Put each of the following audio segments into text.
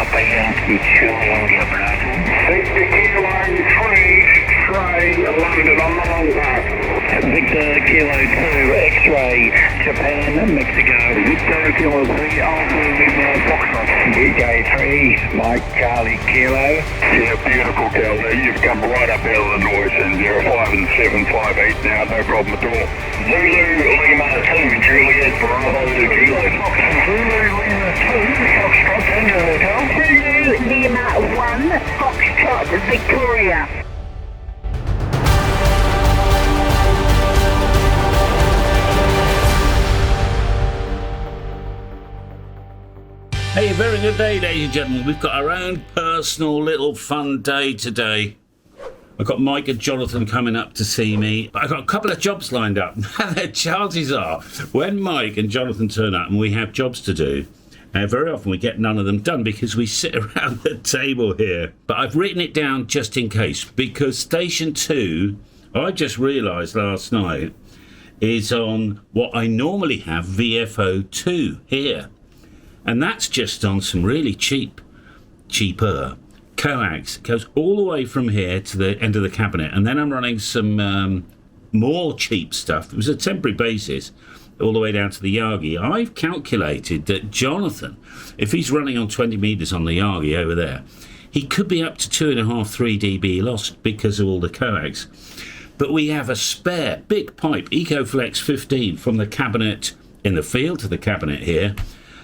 Papa Yankee 2 India Bravo. 60 Kilo 3 X-ray landed on the long path. Victor Kilo 2 X-ray Japan, Mexico. Victor Kilo 3 Alpha Lima Foxtrot. DJ3 Mike Charlie Kilo. Yeah, beautiful girl. You've come right up out of the noise in 05 and 758 now, no problem at all. Zulu Lima 2 Juliet Bravo Kilo. Zulu Lima 2 Foxtrot Tango Hotel. Zulu Lima 1 Foxtrot Victoria. Hey, very good day, ladies and gentlemen. We've got our own personal little fun day today. I've got Mike and Jonathan coming up to see me. I've got a couple of jobs lined up. The chances are, when Mike and Jonathan turn up and we have jobs to do, very often we get none of them done because we sit around the table here. But I've written it down just in case, because Station 2, I just realised last night, is on what I normally have, VFO 2 here. And that's just on some really cheaper coax. It goes all the way from here to the end of the cabinet. And then I'm running some more cheap stuff. It was a temporary basis all the way down to the Yagi. I've calculated that Jonathan, if he's running on 20 metres on the Yagi over there, he could be up to 2.5, 3 dB lost because of all the coax. But we have a spare big pipe, EcoFlex 15, from the cabinet in the field to the cabinet here.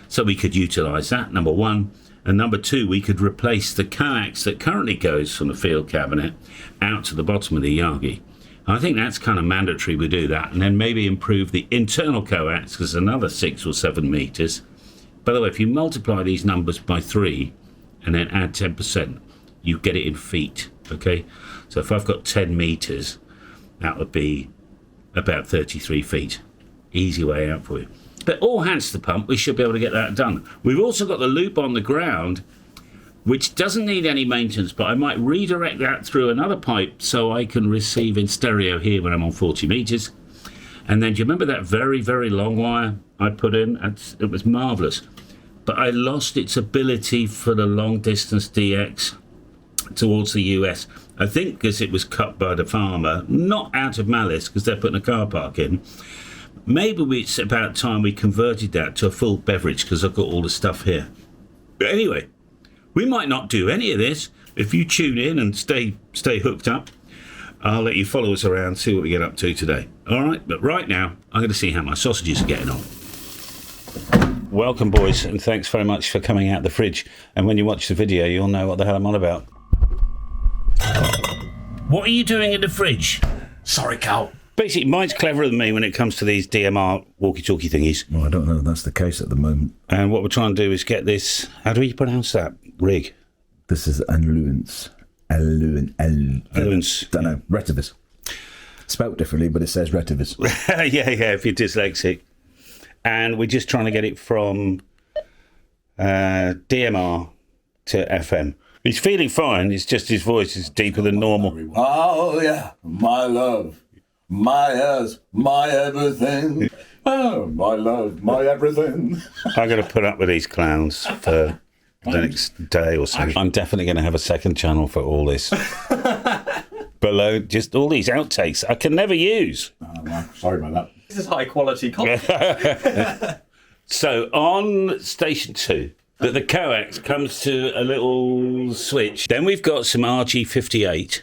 So we could utilise that, number one. And number two, we could replace the coax that currently goes from the field cabinet out to the bottom of the Yagi. I think that's kind of mandatory we do that. And then maybe improve the internal coax, because another 6 or 7 metres. By the way, if you multiply these numbers by 3 and then add 10%, you get it in feet, okay? So if I've got 10 metres, that would be about 33 feet. Easy way out for you. But all hands to the pump, we should be able to get that done. We've also got the loop on the ground, which doesn't need any maintenance, but I might redirect that through another pipe so I can receive in stereo here when I'm on 40 metres. And then do you remember that very, very long wire I put in? It was marvellous. But I lost its ability for the long distance DX towards the US. I think because it was cut by the farmer, not out of malice, because they're putting a car park in. Maybe it's about time we converted that to a full beverage because I've got all the stuff here. But anyway, we might not do any of this. If you tune in and stay hooked up, I'll let you follow us around, see what we get up to today. All right, but right now, I'm going to see how my sausages are getting on. Welcome, boys, and thanks very much for coming out the fridge. And when you watch the video, you'll know what the hell I'm on about. What are you doing in the fridge? Sorry, Cal. Basically, Mike's cleverer than me when it comes to these DMR walkie-talkie thingies. Well, I don't know if that's the case at the moment. And what we're trying to do is get this... How do we pronounce that? Rig? This is Alluance. Alluance. Don't know. Retivus. Spelt differently, but it says Retivus. yeah, if you're dyslexic. And we're just trying to get it from DMR to FM. He's feeling fine. It's just his voice is deeper than normal. Oh, yeah. My love. My yes, my everything. Oh, my love, my everything. I'm going to put up with these clowns for the next day or so. I'm definitely going to have a second channel for all this. Below, just all these outtakes I can never use. Oh, well, sorry about that. This is high quality content. So on Station 2, the coax comes to a little switch. Then we've got some RG58.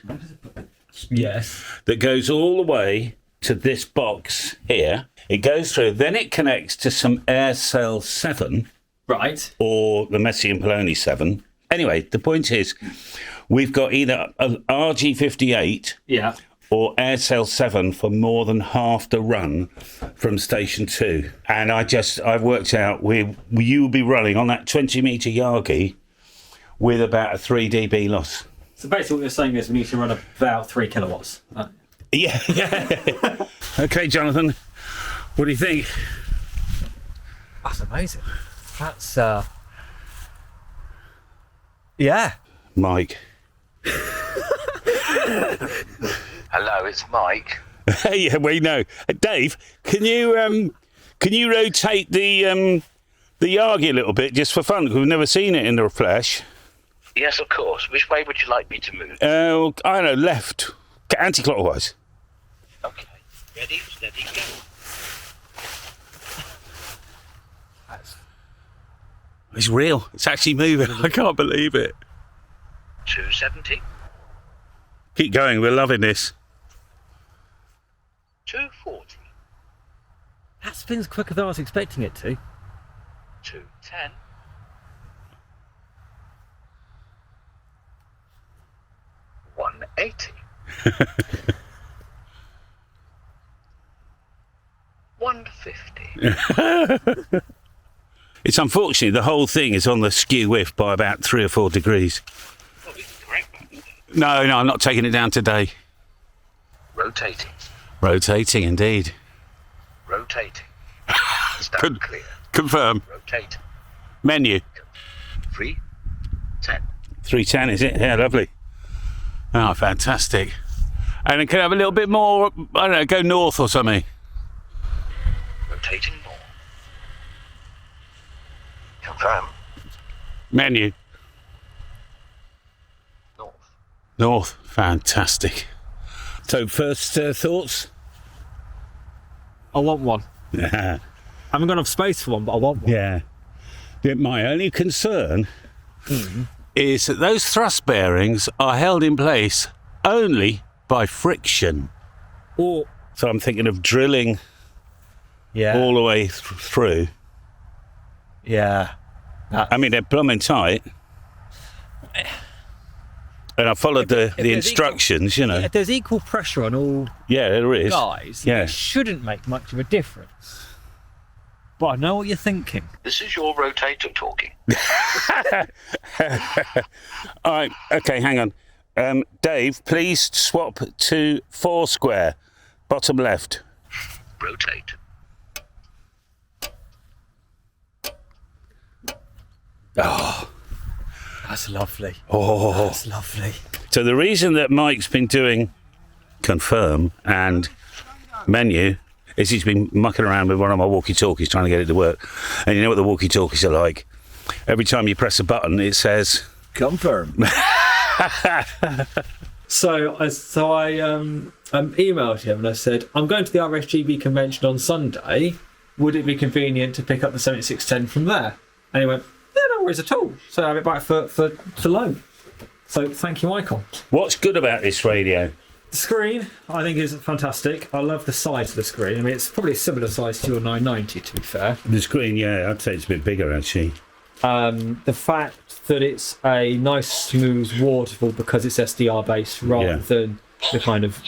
Yes. That goes all the way to this box here. It goes through, then it connects to some AirCell 7. Right. Or the Messi and Poloni 7. Anyway, the point is, we've got either an RG58 or AirCell 7 for more than half the run from Station 2. And I've worked out, you will be running on that 20-metre Yagi with about a 3 dB loss. So basically what you're saying is we need to run about 3 kilowatts. Yeah. Okay, Jonathan, what do you think? That's amazing. That's, yeah. Mike. Hello, it's Mike. Yeah, we know. Dave, can you rotate the the Yagi a little bit just for fun, because we've never seen it in the flesh. Yes, of course. Which way would you like me to move? I don't know, left. Anti-clockwise. Okay. Ready, steady, go. It's real. It's actually moving. I can't believe it. 270. Keep going. We're loving this. 240. That spins quicker than I was expecting it to. 210. 180. 150. It's unfortunately the whole thing is on the skew width by about 3 or 4 degrees. Oh, we can correct that. No, I'm not taking it down today. Rotating. Rotating, indeed. Rotating. Stand clear. Confirm. Rotate. Menu. 310. 310, is it? Yeah, lovely. Oh, fantastic. And then can I have a little bit more, I don't know, go north or something? Rotating more. Confirm. Menu. North. North. Fantastic. So, first thoughts? I want one. I haven't got enough space for one, but I want one. Yeah. My only concern is that those thrust bearings are held in place only by friction. Or, So I'm thinking of drilling yeah. all the way through. Yeah. I mean, they're plumbing tight. And I followed the instructions, you know. If there's equal pressure on all Yeah, there is. guys, Yeah. it shouldn't make much of a difference. But I know what you're thinking. This is your rotator talking. All right, okay, hang on. Dave, please swap to 4 square, bottom left. Rotate. Oh, That's lovely. oh. That's lovely. So the reason that Mike's been doing confirm and menu is he's been mucking around with one of my walkie-talkies trying to get it to work. And you know what the walkie-talkies are like? Every time you press a button, it says... Confirm. So I emailed him and I said, I'm going to the RSGB convention on Sunday. Would it be convenient to pick up the 7610 from there? And he went, yeah, no worries at all. So I have it back for loan. So thank you, Michael. What's good about this radio? The screen, I think, is fantastic. I love the size of the screen. I mean, it's probably a similar size to your 990, to be fair. The screen, yeah, I'd say it's a bit bigger, actually. The fact that it's a nice, smooth waterfall because it's SDR based rather than the kind of...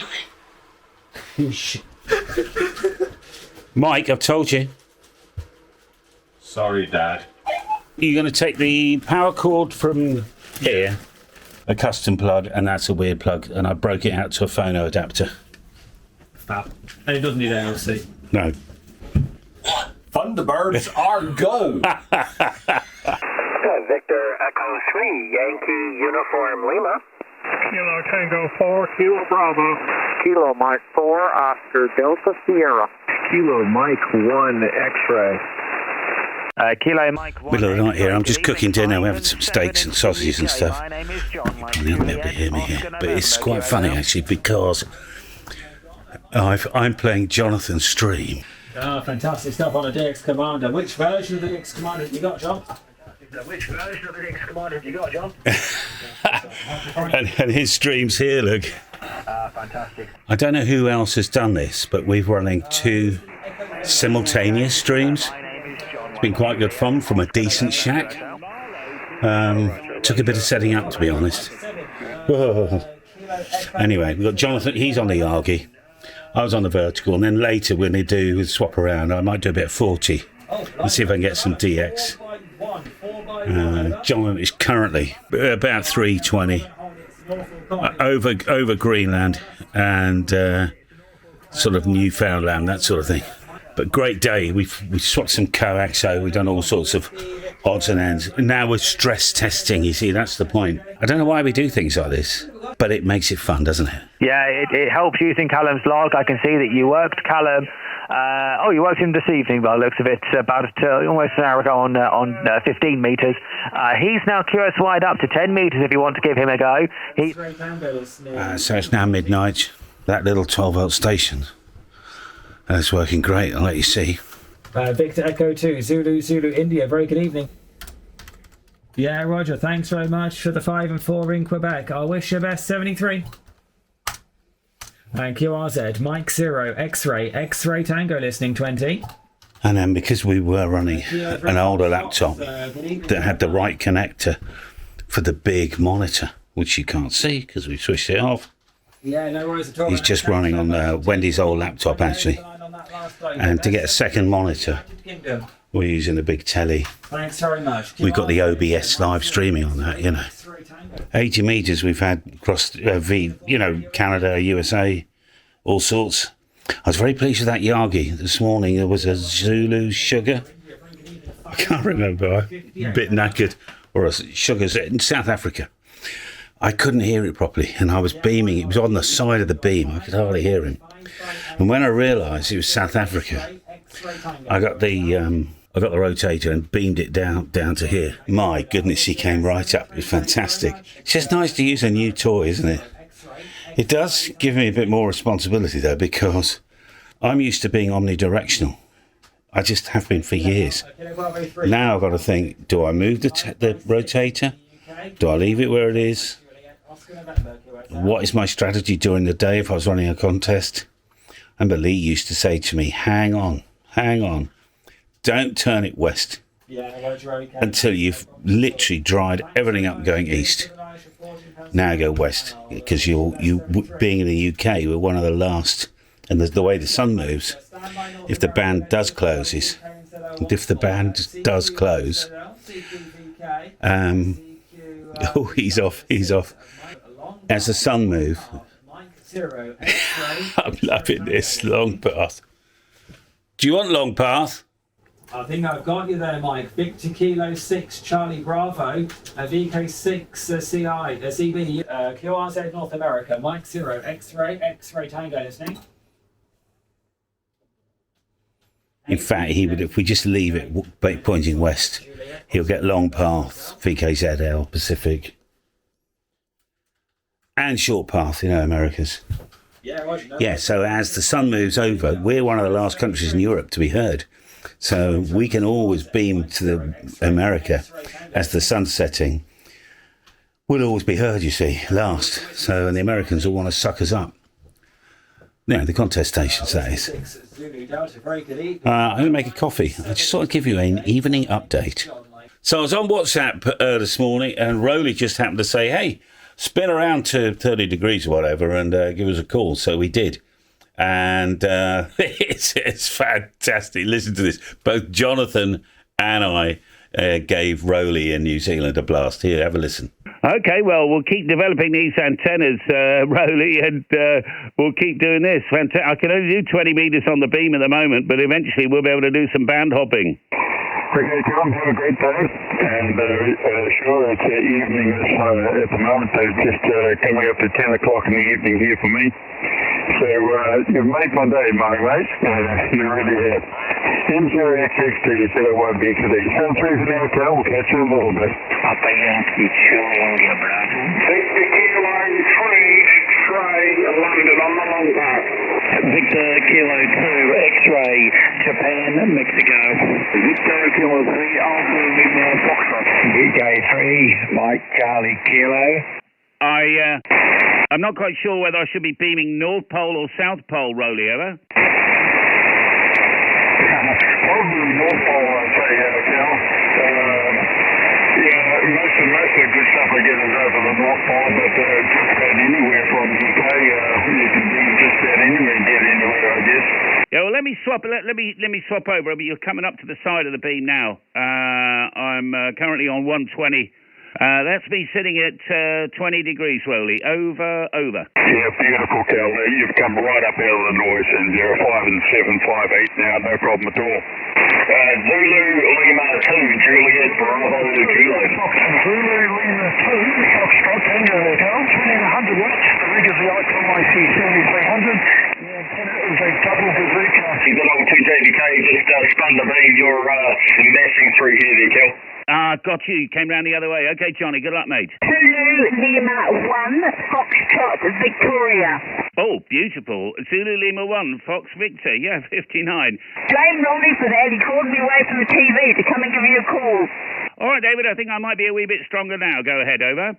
Mike, I've told you. Sorry, Dad. You're going to take the power cord from here, a custom plug, and that's a weird plug, and I broke it out to a phono adapter. Fab. And it doesn't need ALC. No. Thunderbirds are go. Victor Echo 3, Yankee Uniform Lima. Kilo Tango 4, Kilo Bravo. Kilo Mike 4, Oscar Delta Sierra. Kilo Mike 1, X-ray. Kilo Mike 1. Middle of the night here, I'm just cooking dinner. We're having some steaks and sausages and stuff. You probably haven't been able to hear me here, but it's quite funny actually because I'm playing Jonathan's stream. Oh, fantastic stuff on a DX Commander. Which version of the DX Commander have you got, John? Which version of the DX Commander have you got, John? and his stream's here, look. Fantastic. I don't know who else has done this, but we're running 2 simultaneous streams. It's been quite good fun from a decent shack. Took a bit of setting up, to be honest. Whoa. Anyway, we've got Jonathan, he's on the Yagi. I was on the vertical, and then later when they do swap around, I might do a bit of 40 and see if I can get some DX. Jonathan is currently about 320 over Greenland and sort of Newfoundland, that sort of thing. But great day. We swapped some coaxo. We've done all sorts of odds and ends. And now we're stress testing. You see, that's the point. I don't know why we do things like this, but it makes it fun, doesn't it? Yeah, it helps using Callum's log. I can see that you worked Callum Oh, you woke him this evening by the looks of it, about almost an hour ago on 15 metres. He's now QS wide up to 10 metres if you want to give him a go. So it's now midnight. That little 12-volt station. It's working great, I'll let you see. Victor Echo 2, Zulu India, very good evening. Yeah, Roger, thanks very much for the 5 and 4 in Quebec. I wish you best, 73. And QRZ, Mike 0, X-ray Tango listening, 20. And then because we were running an older laptop that had the right connector for the big monitor, which you can't see because we switched it off. Yeah, no worries at all. He's just running on Wendy's old laptop, actually. And to get a second monitor, we're using a big telly. Thanks very much. We've got the OBS live streaming on that, you know. 80 metres we've had across, Canada, USA, all sorts. I was very pleased with that Yagi. This morning there was a Zulu sugar. I can't remember. I'm a bit knackered. Or a sugar in South Africa. I couldn't hear it properly, and I was beaming. It was on the side of the beam. I could hardly hear him. And when I realised it was South Africa, I got the rotator and beamed it down to here. My goodness, he came right up. It was fantastic. It's just nice to use a new toy, isn't it? It does give me a bit more responsibility, though, because I'm used to being omnidirectional. I just have been for years. Now I've got to think, do I move the rotator? Do I leave it where it is? What is my strategy during the day if I was running a contest? And Lee used to say to me, hang on, don't turn it west until you've literally dried everything up going east. Now go west, because you being in the UK, we're one of the last, and the way the sun moves, if the band does close, he's off. As the sun moves, I'm loving this long path. Do you want long path? I think I've got you there, Mike. Victor Kilo 6, Charlie Bravo, VK6, CI, CB, QRZ North America, Mike 0, X-ray Tango listening. In fact, he would, if we just leave it pointing west, he'll get long path, VKZL, Pacific, and short path, Americas. Yeah, so as the sun moves over, we're one of the last countries in Europe to be heard. So we can always beam to America as the sun's setting. We'll always be heard, you see, last. So, and the Americans will want to suck us up. The contest stations, that is. I'm going to make a coffee. I just thought I'd give you an evening update. So I was on WhatsApp this morning, and Rowley just happened to say, hey, spin around to 30 degrees or whatever and give us a call. So we did. And it's fantastic. Listen to this. Both Jonathan and I gave Rowley in New Zealand a blast. Here, have a listen. Okay, well, we'll keep developing these antennas, Rowley, and we'll keep doing this. I can only do 20 metres on the beam at the moment, but eventually we'll be able to do some band hopping. Okay, Tom, have a great day. And sure, it's evening at the moment. It's just coming up to 10 o'clock in the evening here for me. So you've made my day, my mate. You really have. M0XX301 BXD. 73 for the hotel. We'll catch you in a little bit. Papa Yankee 2 India Bravo. Victor Kilo 3 X-ray London on the long path. Victor Kilo 2 X-ray Japan, Mexico. Victor Kilo 3 Alpha Lima Foxtrot. VK3 Mike Charlie Kilo. I'm not quite sure whether I should be beaming North Pole or South Pole, Rowley, ever? Probably North Pole, I'd say, Cal. Most of the good stuff I get is over the North Pole, but just about anywhere from UK, you can beam just about anywhere and get anywhere, I guess. Yeah, well, let me swap over. You're coming up to the side of the beam now. I'm currently on 120. That's me sitting at 20 degrees, Rowley. Over. Yeah, beautiful, Cal. You've come right up out of the noise, and you're 5 and 7, 5, 8 now, no problem at all. Zulu Lima 2, Juliet Bravo Kilo. Zulu Lima 2, Foxtrot, Tango Hotel, 2100 watts. The rig is the Icon IC 7300. The antenna is a double bazooka. Good old messing through here there, Kel. Got you. Came round the other way. Okay, Johnny, good luck, mate. Zulu Lima 1, Foxtrot Victoria. Oh, beautiful. Zulu Lima 1, Fox Victor. Yeah, 59. Blame Ronnie for that. He called me away from the TV to come and give you a call. All right, David, I think I might be a wee bit stronger now. Go ahead, over.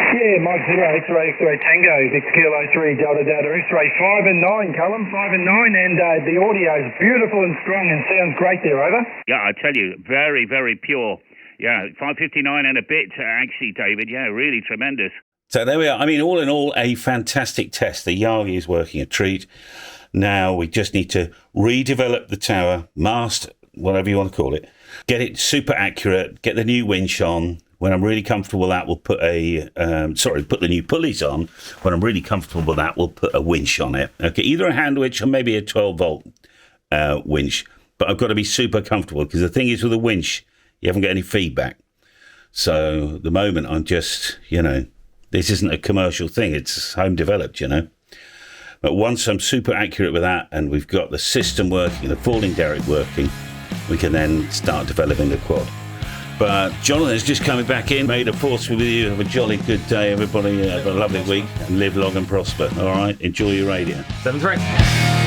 Yeah, Mike 0, X-ray Tango, Victor Kilo 3, Delta Delta, X-ray 5 and 9, Callum, 5 and 9, and the audio is beautiful and strong and sounds great there, over. Yeah, I tell you, very, very pure. Yeah, 559 and a bit, actually, David. Yeah, really tremendous. So there we are. I mean, all in all, a fantastic test. The Yagi is working a treat. Now we just need to redevelop the tower, mast, whatever you want to call it, get it super accurate, get the new winch on. When I'm really comfortable with that, we'll put put the new pulleys on. When I'm really comfortable with that, we'll put a winch on it. Okay, either a hand winch or maybe a 12-volt winch. But I've got to be super comfortable because the thing is with a winch, you haven't got any feedback. So at the moment, I'm just, this isn't a commercial thing. It's home developed, But once I'm super accurate with that and we've got the system working, the falling derrick working, we can then start developing the quad. But Jonathan's just coming back in. May the force be with you. Have a jolly good day, everybody. Have a lovely week and live long and prosper. All right? Enjoy your radio. 7-3.